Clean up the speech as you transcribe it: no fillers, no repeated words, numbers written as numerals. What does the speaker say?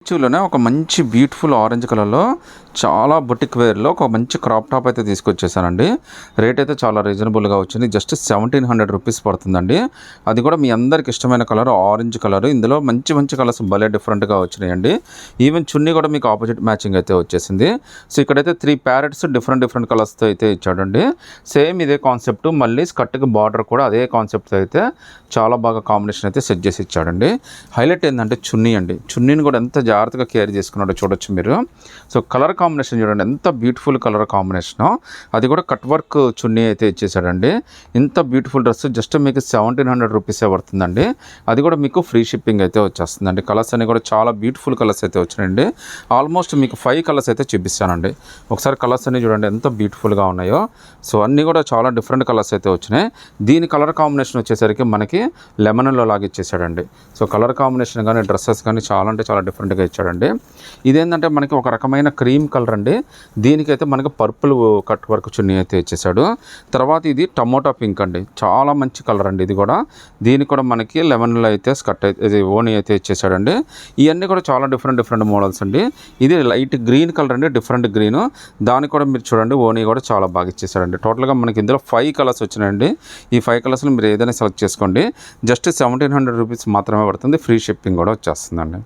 పట్టులోనే ఒక మంచి beautiful orange కలర్లో చాలా బొటిక్ వేర్లో ఒక మంచి క్రాప్ టాప్ అయితే తీసుకొచ్చేసానండి. రేట్ అయితే చాలా రీజనబుల్గా వచ్చింది. జస్ట్ 1700 రూపీస్ పడుతుందండి. అది కూడా మీ అందరికి ఇష్టమైన కలర్ ఆరెంజ్ కలర్. ఇందులో మంచి మంచి కలర్స్ భలే డిఫరెంట్గా వచ్చినాయండి. ఈవెన్ చున్నీ కూడా మీకు ఆపోజిట్ మ్యాచింగ్ అయితే వచ్చేసింది. సో ఇక్కడైతే 3 ప్యారెట్స్ డిఫరెంట్ కలర్స్తో అయితే ఇచ్చాడండి. సేమ్ ఇదే కాన్సెప్ట్, మళ్ళీ స్కర్ట్కి బార్డర్ కూడా అదే కాన్సెప్ట్ అయితే చాలా బాగా కాంబినేషన్ అయితే సెట్ చేసి ఇచ్చాడండి. హైలైట్ ఏంటంటే చున్నీ అండి. చున్నీని కూడా ఎంత జాగ్రత్తగా కేర్ చేసుకున్నాడో చూడొచ్చు మీరు. సో కలర్ కాంబినేషన్ చూడండి, ఎంత బ్యూటిఫుల్ కలర్ కాంబినేషను. అది కూడా కట్ వర్క్ చున్నీ అయితే ఇచ్చేసాడండి. ఇంత బ్యూటిఫుల్ డ్రెస్ జస్ట్ మీకు 1700 రూపీసే పడుతుందండి. అది కూడా మీకు ఫ్రీ షిప్పింగ్ అయితే వచ్చేస్తుందండి. కలర్స్ అన్ని కూడా చాలా బ్యూటిఫుల్ కలర్స్ అయితే వచ్చినాయండి. ఆల్మోస్ట్ మీకు 5 కలర్స్ అయితే చూపిస్తానండి. ఒకసారి కలర్స్ అన్ని చూడండి ఎంత బ్యూటిఫుల్గా ఉన్నాయో. సో అన్నీ కూడా చాలా డిఫరెంట్ కలర్స్ అయితే వచ్చినాయి. దీని కలర్ కాంబినేషన్ వచ్చేసరికి మనకి లెమన్లో లాగా ఇచ్చేసాడండి. సో కలర్ కాంబినేషన్ కానీ డ్రెస్సెస్ కానీ చాలా అంటే చాలా డిఫరెంట్గా ఇచ్చాడండి. ఇదేంటంటే మనకి ఒక రకమైన క్రీమ్ కలర్ అండి. దీనికైతే మనకి పర్పుల్ కట్ వర్క్ చున్నీ అయితే ఇచ్చేసాడు. తర్వాత ఇది టమోటా పింక్ అండి, చాలా మంచి కలర్ అండి ఇది కూడా. దీనికి కూడా మనకి లెమన్లో అయితే స్కర్ట్ అయితే ఇది ఓనీ అయితే ఇచ్చేసాడండి. ఇవన్నీ కూడా చాలా డిఫరెంట్ మోడల్స్ అండి. ఇది లైట్ గ్రీన్ కలర్ అండి, డిఫరెంట్ గ్రీన్. దానికి కూడా మీరు చూడండి ఓనీ కూడా చాలా బాగా ఇచ్చేసాడండి. టోటల్గా మనకి ఇందులో 5 కలర్స్ వచ్చినాయండి. ఈ 5 కలర్స్లో మీరు ఏదైనా సెలెక్ట్ చేసుకోండి. జస్ట్ 1700 రూపీస్ మాత్రమే పడుతుంది. ఫ్రీ షిప్పింగ్ కూడా వచ్చేస్తుందండి.